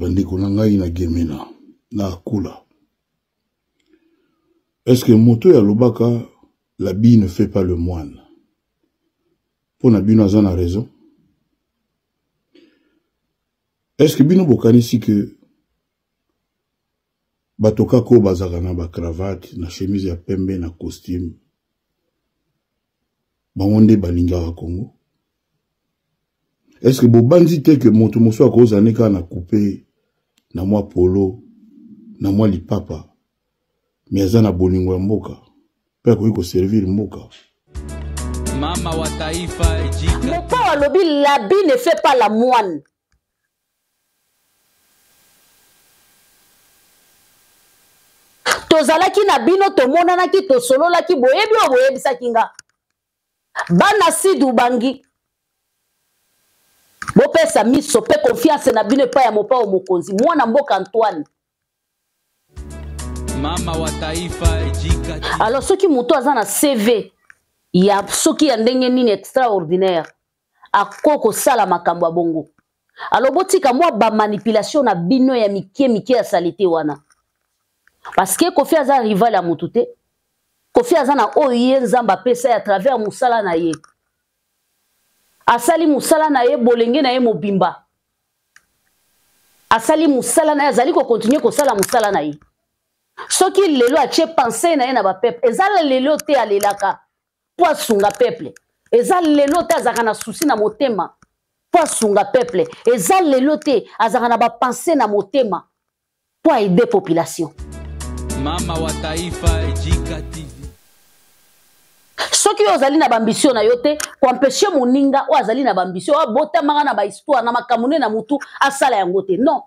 bandeko na ngai na gemena na akula. Est-ce que moto ya lobaka l'habit ne fait pas le moine? Pour na bino aza na raison. Est-ce que bino bokani si que batoka ko bazaka na ba cravate na chemise ya pembe na costume bangonde balinga wa Congo? Est-ce que bobanzi te que moto moso akoza neka na couper na mwa polo na mwa lipapa mais aza na bolingo ya mboka pe akoki ko servir mboka? Mama wa taifa ejika. Mopa wa lobi l'habit ne fait pas la moine. Tozalaki na bino tomonanaki tosololaki boyebi o boyebisaki nga. Bana sidu bangi. Bopesa miso pe confiance na bino pa ya mopa o mokonzi. Mwana mboka Antoine. Mama wa taifa ejika. Alors soki moto aza na CV ya soki ya ndenge nini extraordinaire akoko sala makambo ya bongo. Alors botika mwa ba manipulation na bino ya mike ya salite wana. Parce que Kofi aza rival ya mutu te. Kofi aza na oye nzamba pesa à travers musala na ye. Asali musala na ye bolenge na ye mobimba. Asali musala na ye azali ko continuer ko sala musala na ye. Soki lelo a che penser na ye na ba peuple. Ezala lelo te alelaka po asunga peuple. Ezala lelo te azaka na souci na motema po asunga peuple. Ezala lelo te azaka na ba penser na motema po aider population. Mama wa taifa ejika TV. Soki ozali na bambisio na yote ko empêcher moninga o azali na bambisio o bota manga na ba histoire na makamune na mutu asala yango te. Non.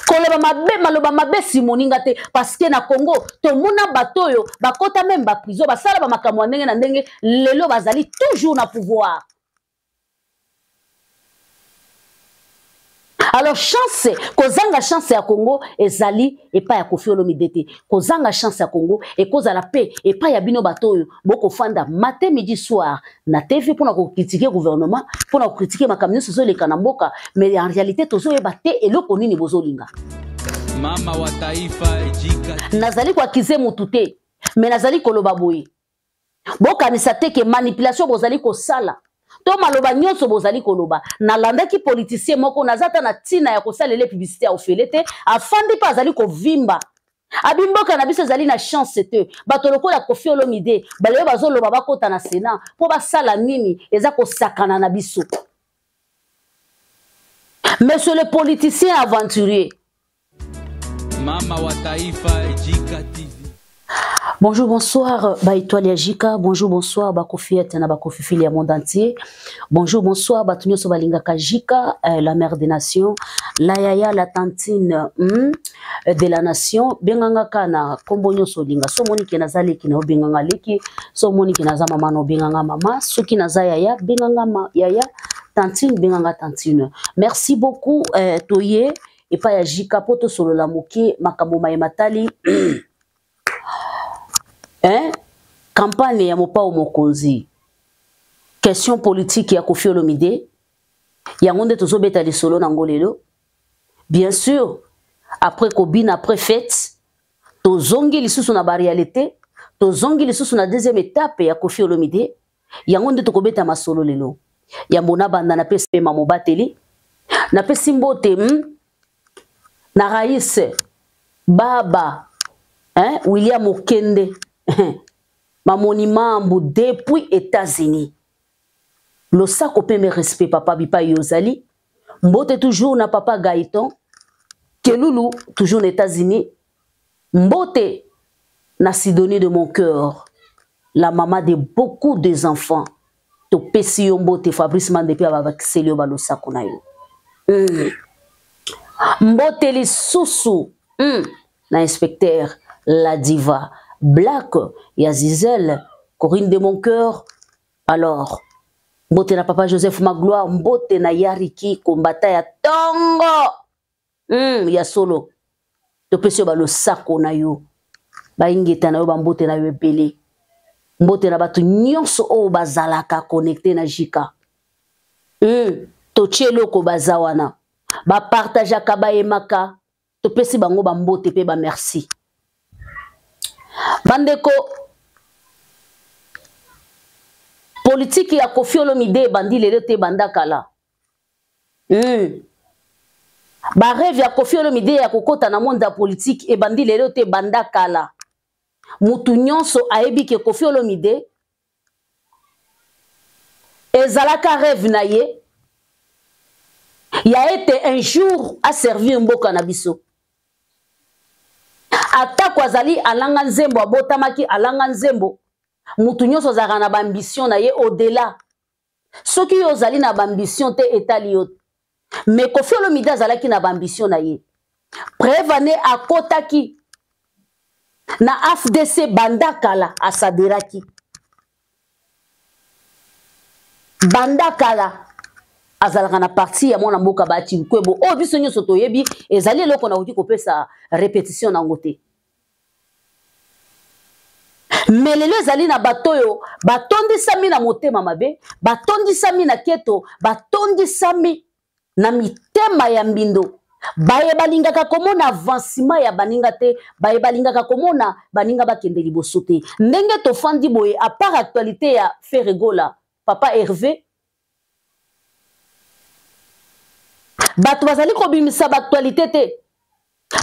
Koloba mabe maloba mabe si moninga te parce que na Congo to mona batoyo bakota même ba prison basala ba makamwa ndenge na ndenge lelo bazali toujours na pouvoir. Alors chance kozanga chance ya Congo ezali epa ya Koffi Olomide te. Kozanga chance ya Congo et koza la paix epa ya bino batoyo boko fanda matin midi soir na TV pour na critiquer gouvernement pour na critiquer makamyo sozo le kanamboka mais en réalité tozo ebate eloko nini bozolinga. Mama wa taifa ejika. Nazali kwa kize mutu te mais nazali koloba boye. Boka ni sate ke manipulation bozali ko sala. To maloba nyonso bozali koloba na landaki politicien moko nazata na tina ya kosalele publicité ya ofelete afandi pa azali ko vimba abimboka na biso zali na chance te bato lokola Koffi Olomide baleyo bazoloba bakota na Sénat po basala nini eza ko sakana na biso. Monsieur le politicien aventurier. Mama wa taifa ejika TV. Bonjour, bonsoir, Baïtoile Yajika. Bonjour, bonsoir, Bakofiette na Bakofifili à monde entier. Bonjour, bonsoir, Batunyo Sobalinga Kajika, la mère des nations. La yaya, la tantine de la nation. Benganga kana, kombonyo solinga. So moni ki nazali ki na benganga leki. So moni ki nazama mano benganga mama. So ki naza yaya, benganga yaya. Tantine, benganga tantine. Merci beaucoup, Toye. Et pas Yajika, poto solo la moki, makambo matali. Campagne ya mopa o mokonzi. Question politique ya Koffi Olomide. Yango nde tozo beta li solo nango lelo. Bien sûr, après Kobine, après fête, tozongi lisusu na ba réalité, tozongi lisusu na deuxième étape ya Koffi Olomide. Yango nde tokobeta masolo lelo. Ya mbona banda na pese mamobateli. Na pesi mbote na Rais Baba William Okende. Ma monimambu depuis États-Unis. Le sac peut me respect papa bipa yozali. Mbote toujours na papa Gaëtan. Keloulou toujours aux États-Unis. Mbote na Sidonie de mon cœur. La maman de beaucoup des enfants. To pesi mbote Fabrice Mandepe avec Célio Balosa konayo. Mbote li susu. Na inspecteur la diva. Black, Yazizel, Corinne de mon cœur. Alors, mbote na papa Joseph Magloire, mbote na Yariki, kombata ya tongo. Ya solo. Topesio ba lo sako na yo. Ba ingeta na yo ba mbote na yo ebele. Mbote na batu nyonso o bazalaka connecté na jika. Tochelo ko bazawana. ba partageaka ba emaka to pesi bango ba mbote pe ba merci bandeko politique ya Koffi Olomide bandi lelo te bandakala ba rêve ya Koffi Olomide ya kokota na monde ya politique e bandi lelo te bandakala mutu nyonso ayebi ke Koffi Olomide ezalaka rêve na ye ya été un jour a servir mboka na biso atako azali alanga nzembo abotamaki alanga nzembo mutu nyonso azalaka na bambition na ye au-delà soki yo ozali na bambition te etali yo mais Koffi Olomide azalaki na bambition na ye prevane akotaki na AFDC bandakala asaderaki bandakala azalaka na parti ya mwana mboka bati kwebo o biso nyonso toyebi ezali eloko na koki kopesa répétition nango te mais lelo ezali na bato oyo batondisami na motema mabe batondisami na keto batondisami na mitema ya mbindo baye balingaka komona avancement ya baninga te baye balingaka komona baninga bakende liboso te ndenge tofandi boye à part actualité ya Ferregola papa Hervé bato bazali kobimisa baaktualité te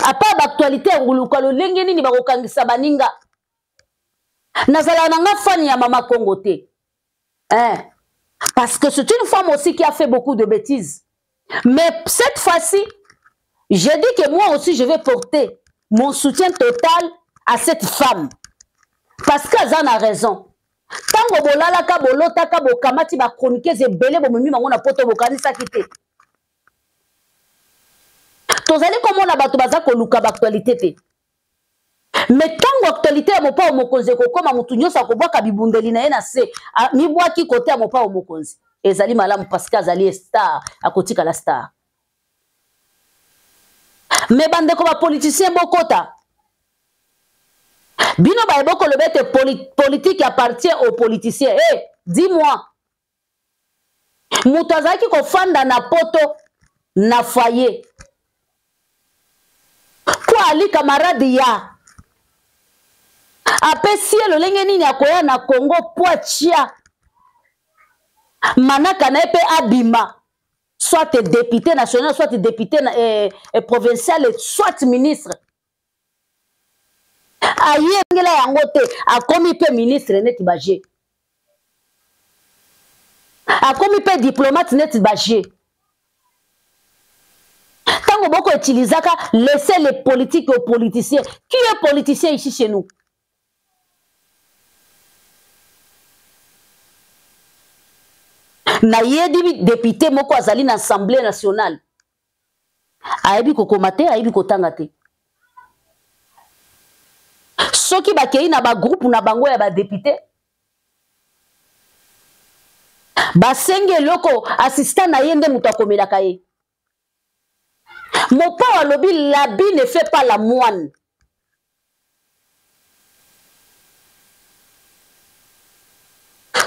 à part baaktualité ya nguluka lolenge nini bakokangisa baninga nazala nanga fani ya mama Congo te parce que c'est une femme aussi qui a fait beaucoup de bêtises mais cette fois-ci j'ai dit que moi aussi je vais porter mon soutien total à cette femme parce qu'elle a raison tango bolalaka bolotaka bokamati ba chroniqueuse ebele bomemi bango na poto bokanisaki te tozali komona bato baza koluka baaktualité te mais tango actualité ya mopao mokonzi ekokoma mutu nyonso akobwaka bibundeli na ye na se mibwaki kote ya mopao mokonzi ezali malamu parce que azali star akotikala star mais bandeko bapoliticien bokota bino bayeba koloba ete politique appartient aux politiciens dis-moi mutu azalaki kofanda na poto na foyer po ali camarade ya apesi ye lolenge nini akoya na Congo po atia manaka na ye mpe abima soit député national soit député provincial soit ministre ayengela yango te akomi mpe ministre neti baje akomi mpe diplomate neti baje tango boko utilisaka laisser les politiques aux politiciens qui est politicien ici chez nous na yedi député moko azali na assemblée nationale ayebi kokoma te ayebi kotanga te soki bakei na bagroupe na bango ya badepute basengi eloko assistant na ye nde moto akomelaka ye mopao alobi l'habit ne fait pas la moine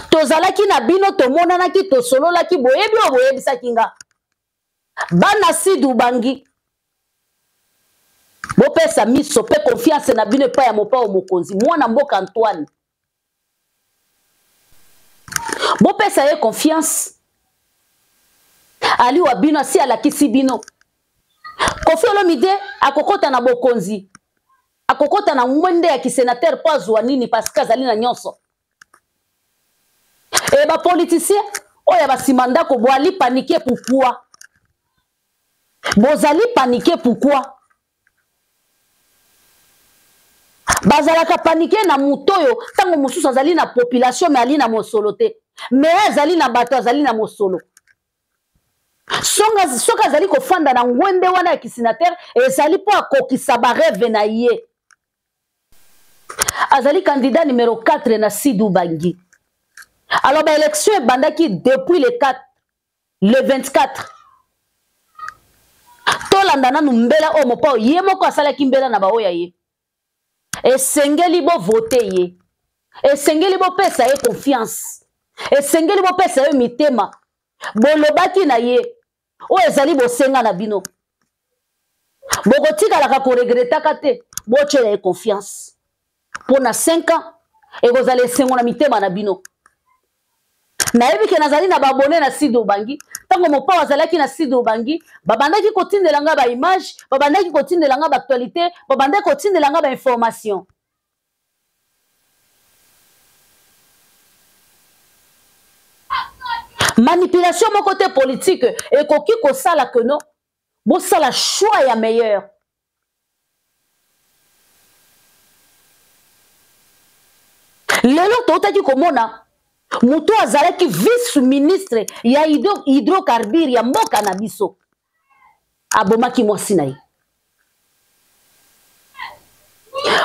tozalaki na bino tomonanaki tosololaki boyebi oyo boyebisaki nga bana sidu bangi bopesa miso pe confiance na bino epai ya mopao mokonzi mwana mboka Antoine bopesa ye confiance ali wa bino asi alakisi bino Koffi Olomide akokota na bokonzi akokota na mwende ya kisenateur po azwa nini parce que azali na nyonso et ba politicien oya basima ndako boali paniquer pourquoi bozali paniquer pourquoi bazalaka paniquer na mutoyo tango mosusu azali na population mais ali na mosolo te mais azali na bato azali na mosolo soka azali kofanda na ngwende wana ya kisenateur ezali po akokisa bareve na ye azali candidat numéro 4 na Sidou Bangi. Alors, l'élection est bandaki depuis le 24. Tolandana numbela o mopa ye moko asala kimbela na baoya ye. Et sengeli bo voter ye. Et sengeli bo pesa ye confiance. Et sengeli bo pesa ye mitema. Bolobaki na ye. o ezali bosenga na bino bokotikalaka koregretaka te botyela confiance mpo na 5 ans ekozala esengo na mitema na bino nayebi ke nazali na babone na side obangi ntango mopao azalaki na side obangi babandaki kotindela nga baimage babandaki kotindela nga baactualité babandaki kotindela nga bainformation manipulation moko te politique ekoki kosala ke no bosala choix ya meilleur lelo toutaki komona mutu azalaki vice ministre ya hydrocarbure ya mboka na biso abomaki mwasi na ye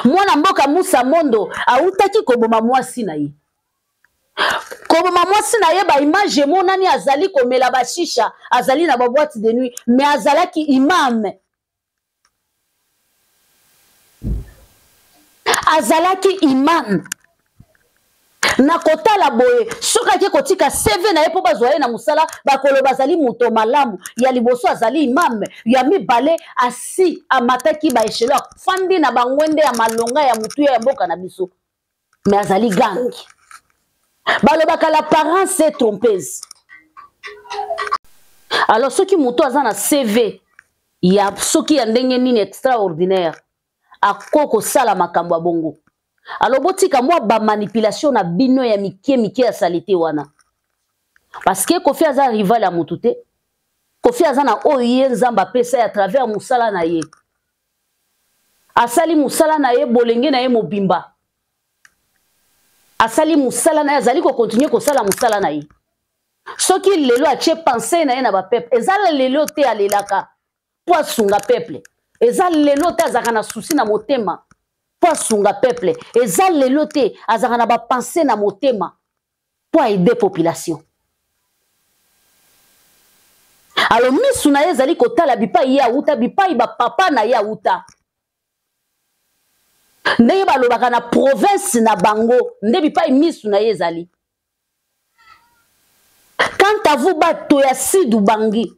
mwana mboka Musa Mondo autaki koboma mwasi na ye koboma mwasi na ye baimage emonani azali komela bashisha azali na baboîte de nuit mais azalaki imam azalaki imam na kotala boye soki ake kotika CV na ye mpo bazwa ye na mosala bakolo bazali moto malamu ya liboso azali imam ya mibale asi amataki baeshelo afandi na bangwende ya malonga ya motuya ya mboka na biso mais azali gangi balobaka l'apparence est trompeuse alors soki moto aza na CV ya soki ya ndenge nini extraordinaire ako kosala makambo ya bongo alors botika mwa bamanipulation na bino ya mike ya salite wana parce que Kofi aza rival ya motu te Kofi aza na oyo ye nzambe apesa à travers mosala na ye asali mosala na ye bolenge na ye mobimba asali mosala na ye azali kokontinue kosala mosala na ye soki lelo atie pensé na ye na bapeple ezala lelo te alelaka po asunga peuple eza lelo te azalaka na susi na motema po asunga peuple eza lelo te azalaka na bapense na motema po aide population alors misu na ye ezali kotala bipai ye auta bipai bapapa na ye auta ndenge balobaka na province na bango nde bipai misu na ye ezali quant à vous bato ya Sidu Bangi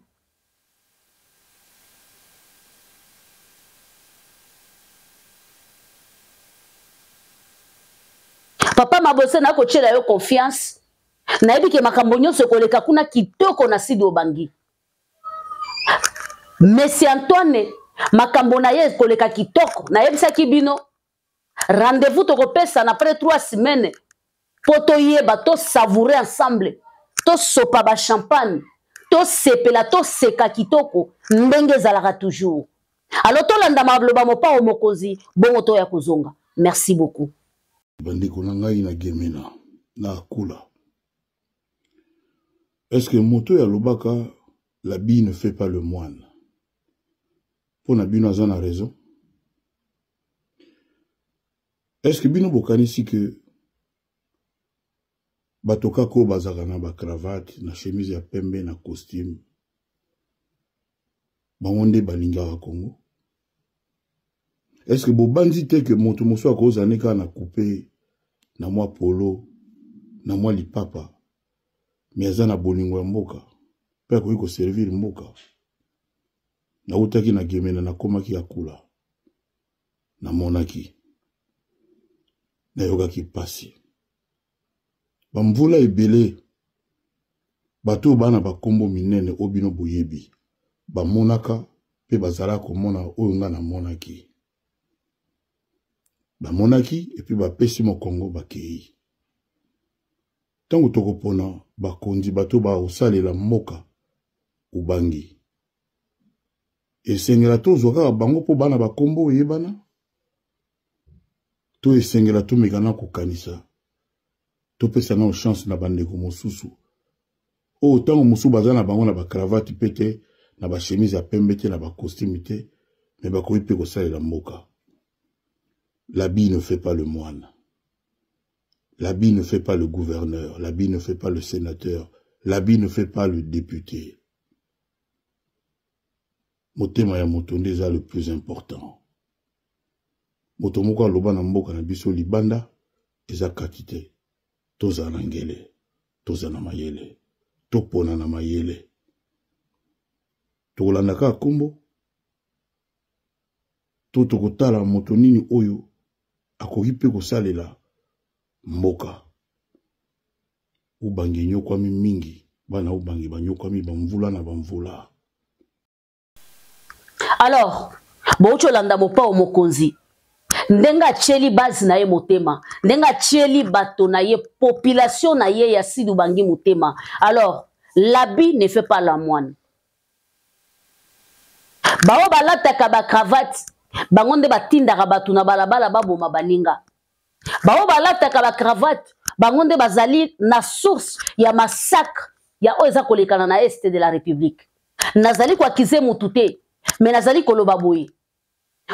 papa mabose na kochela yo confiance nayebi ke makambo nyonso koleka kuna kitoko na Sidu Bangi Monsieur Antoine makambo na ye koleka kitoko nayebisaki bino rendez-vous tokopesa na après 3 semaines po toyeba to savourer ensemble to sopa ba champagne to sepela to seka kitoko ndenge ezalaka toujours alors tolanda mabloba mopao mokonzi bongo to ya kozonga merci beaucoup bandeko na ngai na gemena na akula est-ce que moto ya lobaka la bille ne fait pas le moine pour na bino aza na raison est-ce que bino bokanisi que batoka ko bazaka na ba cravate na chemise ya pembe na costume bangonde balinga wa Congo est-ce que bobanzi te que moto moso akoza neka na couper na mwa polo na mwa lipapa mais aza na bolingo ya mboka pe akoki ko servir mboka na utaki na gemena na komaki ya kula na monaki na yokaki pasi bamvula ebele bato bana bakombo minene obino boyebi bamonaka pe bazala komona oyo nga na monaki bamonaki et puis bapesi mokongo bakei tango tokopona bakonzi bato ba osalela mboka ubangi esengela tozwaka bango po bana bakombo oyebana to esengela tomekana kokanisa topesa na chance na bandeko mosusu o tango mosusu baza na bango na ba cravate pete na ba chemise ya pembe te na ba costume te mais bakoyi pe kosalela mboka. L'habit ne fait pas le moine. L'habit ne fait pas le gouverneur. L'habit ne fait pas le sénateur. L'habit ne fait pas le député. Motema ya motonde eza le plus important. Motomoko aloba na mboka na biso libanda eza katite. Toza na ngele, toza na mayele, topona na mayele. tokolandaka kombo to tokotala moto nini oyo akoki mpe kosalela mboka. Ubangi nyokwami mingi bana ubangi banyokwami bamvula na bamvula. Alors baucho landa mopa mokonzi ndenga cheli base na ye motema, ndenga cheli bato na ye population na ye ya Sud Ubangi motema. Alors l'habit ne fait pas la moine. Bao balataka ba cravate bangonde batindaka bato na balabala baboma baninga. Bao balataka ba cravate bangonde bazali na source ya massacre ya oza kolekana na est de la République. Nazali kwa kize mutute mais nazali koloba boye.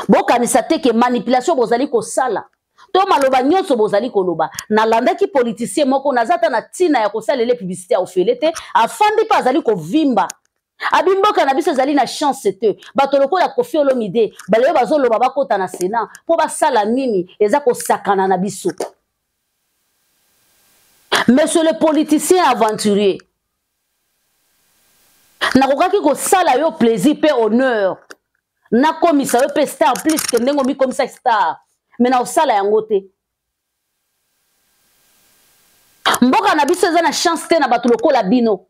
Bokanisa te ke manipulation bozali ko sala. To maloba nyonso bozali koloba. Na landaki politicien moko nazata na tina ya kosalele publicité au felete afandi pa azali ko vimba. Abimboka na biso zali na chance te. Bato lokola Koffi Olomide bale bazoloba bakota na Sénat po basala nini eza ko sakana na biso. Monsieur le politicien aventurier, nakokaki ko sala yo plaisir pe honneur. Na komisa yo pe star plus que ndengo mi komisa star. Mais na osala yango te. Mboka na biso eza na chance te na bato lokola bino.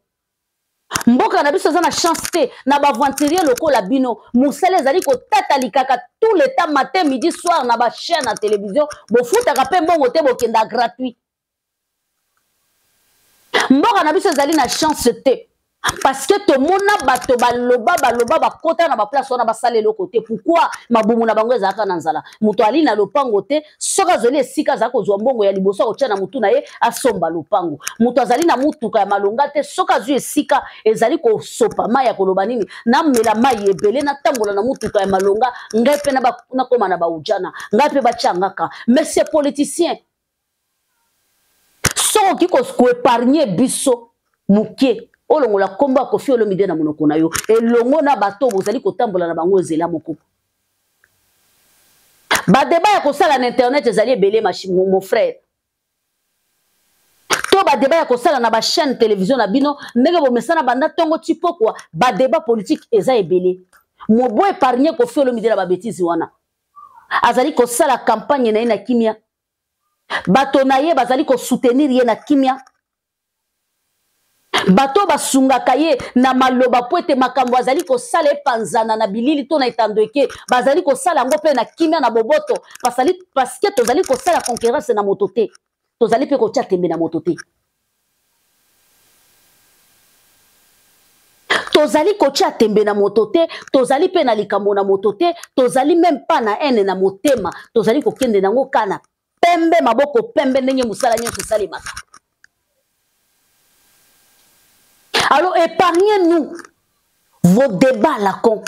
Mboka na biso eza na chance te na baventurier lokola bino. Musala ezali ko tata likaka tout le temps matin midi soir na ba chaîne na télévision. Bo futaka pe mbongo te bo kenda gratuit. Mboka na biso ezali na chance te. Parce que tout le monde bato baloba bakota na ba place wana basale le côté. Pourquoi mabumu na bango ezaka na nzala? Muto ali na lopango te, soka zoli esika za kozwa mbongo ya liboso otia na mutu na ye asomba lopango. Muto azali na mutuka ya malonga te, soka zu esika ezali ko sopa mai ya koloba nini na mela mai ebele na tambola na mutuka ya malonga ngai pe na koma na ba ujana ngai pe bachangaka. Mais ces politiciens so ki ko épargner biso muke olongo la komba Koffi Olomide na monoko na yo elongo na bato bozali kotambola na bango ezela moko ba débat ya kosala na internet ezali ebele mon frère to ba débat ya kosala na ba chaîne télévision na bino ndenge bo mesana banda tongo tipo kwa ba débat politique eza ebele mo bo épargner Koffi Olomide na ba bêtise wana azali kosala campagne na ye na kimia bato na ye bazali ko soutenir ye na kimia. Bato basungaka ye na maloba po ete makambo azali kosala epanzana na bilili to na etandweke bazali kosala yango pe na kimia na boboto parce que tozali kosala concurrence na moto te tozali pe kotia tembe na moto te tozali kotia tembe na moto te tozali pe na likambo na moto te tozali même pas na haine na motema tozali kokende nango kana pembe maboko pembe ndenge musala nyonso esalemaka. Alors épargnez-nous vos débats là con.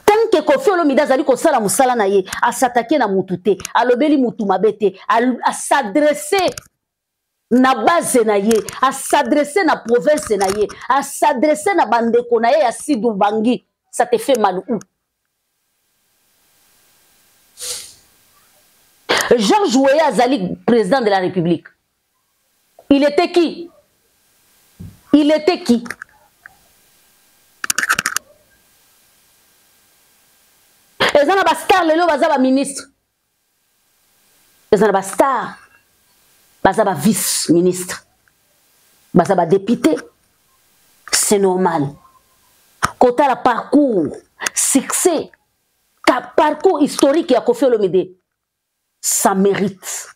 Tant que Koffi Olomide azali kosala musala na ye, à s'attaquer na mutute, à lobeli mutu mabete, à s'adresser na base na ye, à s'adresser na province na ye, à s'adresser na bandeko na ye ya Sud Ubangi, ça te fait mal où? Georges Weah azali président de la République. Il était qui? Il était qui? Ils ont un star, les gens ont un ministre. Ils ont un star, ils ont un vice-ministre, ils ont un député. C'est normal. Quand tu as le parcours, succès, parcours historique à Koffi Olomide, ça mérite.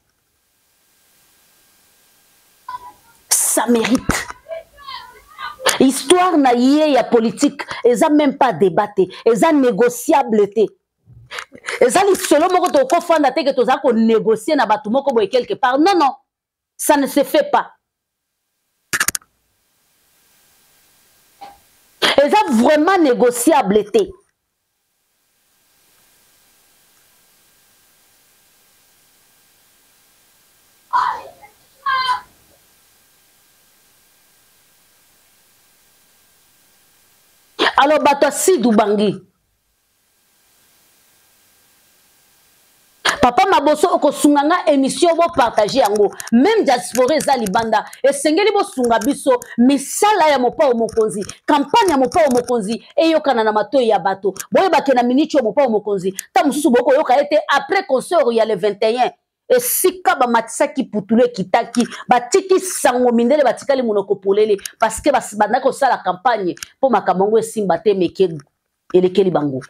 Ça mérite. Histoire na yé ya politique, eza même pas débatté, eza négociable té. Eza li solo moko to ko fanda te que to za ko négocier na batu moko boye quelque part. Non non, ça ne se fait pas. Eza vraiment négociable té. Alors, bato Sud Ubangi. Papa Maboso okosunganga émission bo partager yango même diaspora za libanda esengeli bo sunga biso misala ya mopa mokonzi campagne ya mopa mokonzi eyokana na matoyi ya bato boyeba ke na minute yo mopa mokonzi ta mususu boko yoka ete après concert ya le 21 esika ba matisaki putule kitaki batiki sango mindele batikali monoko polele parce que basibanda ko sala campagne po makamongo esimba te meke elekeli bango.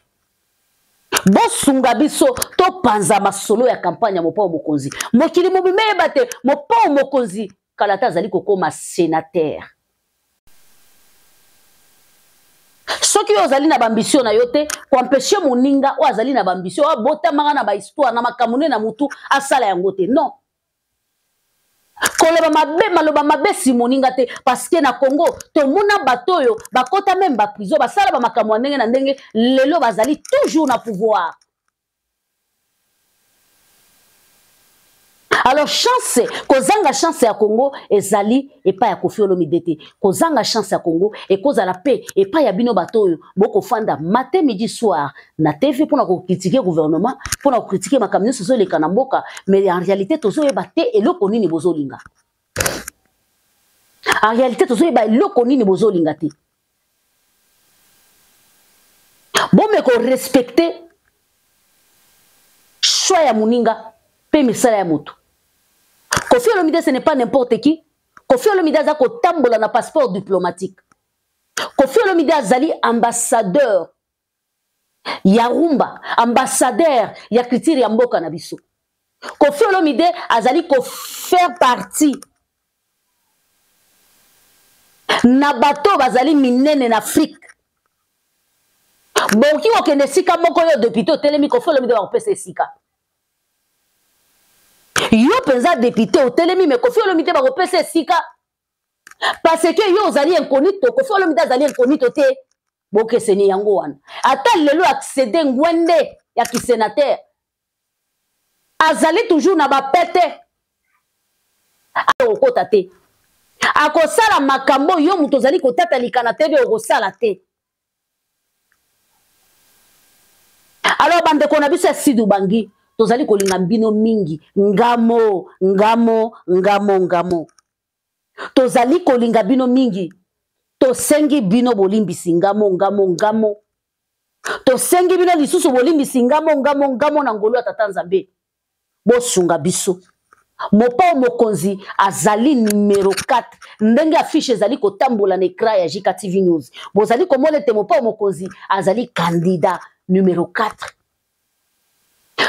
Bosunga biso to panza masolo ya campagne ya mopa mokonzi mokili mobime bate mopa mokonzi kalata azali kokoma sénateur soki ozali na bambition na yote kwempêcher moninga o azali na bambition o botamaka na ba histoire na makamune na mutu asala yango te non koloba mabe maloba mabe si moninga te parce que na Congo to mona bato yo bakota même ba prison basala ba makamwa ndenge na ndenge lelo bazali toujours na pouvoir. Alors chance kozanga chance ya Congo ezali epa ya Koffi Olomide te kozanga chance ya Congo e kozala paix epa ya bino bato yo boko fanda matin midi soir na TV pour na ko critiquer gouvernement pour na ko critiquer makamyo soso le kanamboka mais en réalité tozo yeba te eloko nini bozolinga. En réalité tozo yeba eloko nini bozolinga te. Bon mais ko respecter choix ya muninga pe misala ya moto. Koffi Olomide ce n'est pas n'importe qui. Koffi Olomide a kotambola na passeport diplomatique. Koffi Olomide azali ambassadeur ya rumba, ambassadeur ya culture ya mboka na biso. Koffi Olomide azali ko faire partie na bato bazali minene na Afrique. Bonki okende sika moko yo député telemi Koffi Olomide ba kopesa sika. Yo penza député au telemi mais Koffi Olomide ba kopesa sika parce que yo ozali incognito Koffi Olomide azali incognito te boke seni yango wana ata lelo accéder ngwende ya ki sénateur azali toujours na ba pete akokota te akosala makambo yo muto ozali kotata likana te be okosala te. Alors bande ko na biso ya Sidu Bangi tozali kolinga mbino mingi ngamo tozali kolinga bino mingi tosengi bino bolimbisi ngamo tosengi bino lisusu bolimbisi ngamo na ngolo ya tata Nzambe bosunga biso mopa mokonzi azali numéro 4 ndenge affiche ezali kotambola na écran ya JK TV News bozali komona te mopa mokonzi azali candidat numéro 4.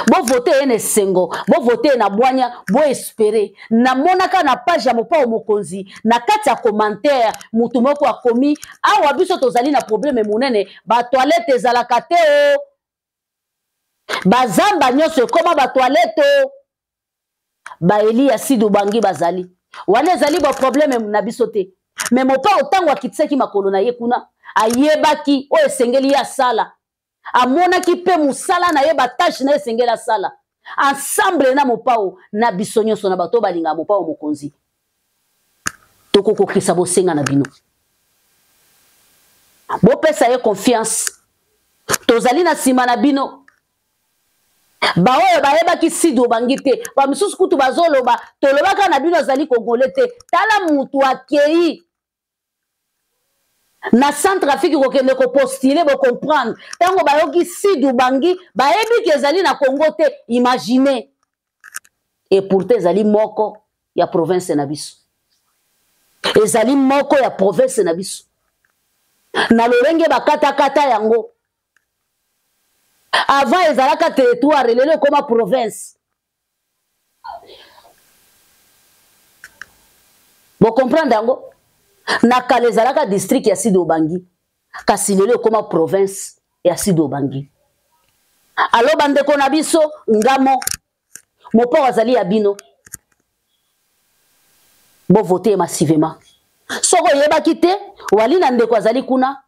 Bo voter ene sengo, bo voter na bwanya, bo espérer. Na monaka na page ya mopa mokonzi, na kati ya commentaire, mutu moko akomi, awa biso tozali na problème munene, ba toilette ezalaka te o. Ba zamba nyonso koma ba toilette o. Ba Eli ya Sidu Bangi bazali. Wana ezali ba problème na biso te. Mais mopa otango akitseki makolo na ye kuna, ayebaki o esengeli ya sala. Amona ki pe musala na ye batache na esengela sala ensemble na mopao na bisonyo sona bato balinga mopao mokonzi toko kokisa bosenga na bino bo pesa ye confiance tozali na sima na bino ba oyo bayeba ki Sidu Bangi te ba misusu kutu bazoloba tolobaka na bino azali kongole te tala mutu akei na centre Afrique kokende ko postuler bo comprendre tango bayoki Sidu Bangi bayebi ke ezali na Congo te imaginez et pourtant ezali moko ya province na biso ezali moko ya province na biso na lolenge bakata yango avant ezalaka territoire lelo koma province bo comprendre yango na kale ezalaka district ya Sidu Bangi kasi lelo koma province ya Sidu Bangi. Alo bandeko na biso ngamo mopa wazali ya bino bo voter massivement soko yebaki te wali na ndeko azali kuna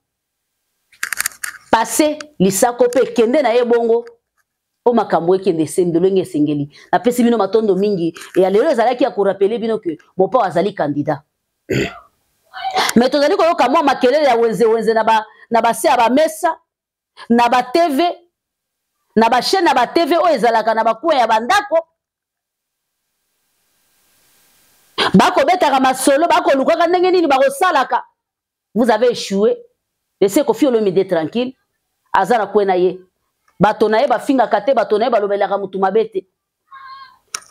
passé lisako pe kende na ye bongo o makambo ekende sendelenge esengeli apesi bino matondo mingi ya lelo ezalaki ya korapele bino ke mopa wazali candidat. Mais tozali koyoka mwa makelele ya wenze na base ya bamesa na ba TV na ba chaîne na ba TV o ezalaka na ba coin ya bandako bako betaka masolo bako lukaka ndenge nini bako salaka. Vous avez échoué. Laissez Koffi Olomide tranquille. Azara kwena ye. Bato na ye ba finga kate bato na ye balobelaka mutu mabete.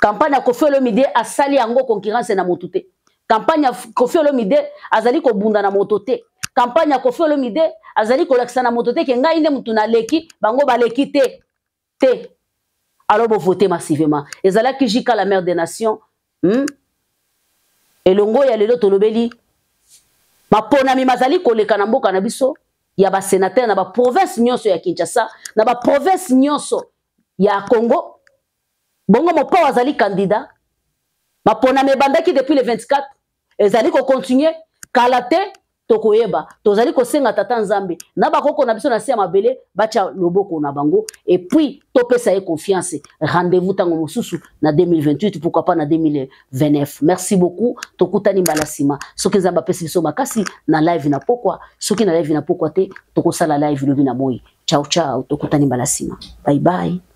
Campagne ya Koffi Olomide asali yango concurrence na mutu te. Campagne ya Koffi Olomide azali ko bunda na moto te. Campagne ya Koffi Olomide azali ko lakisa na moto te ke ngai nde mutu na leki bango baleki te. Te. Alors vous votez massivement. Ezalaki Jika la mère des nations. Elongo ya lelo tolobeli mapona mi mazali koleka na mboka na biso ya ba sénateur na ba province nyonso ya Kinshasa na ba province nyonso ya Congo bongo mopa wazali candidat mapona me bandaki depuis le 24 ezali ko continuer kalate tokoyeba tozali ko senga tata Nzambe na bakoko na biso na sia mabele bacha loboko na bango et puis topesa ye confiance. Rendez-vous tango mosusu na 2028 pourquoi pas na 2029. Merci beaucoup tokutani mbalasima soki Nzambe apesi biso makasi na live na pokwa soki na live na pokwa te tokosala live lobi na moi. Ciao ciao tokutani mbalasima. Bye bye.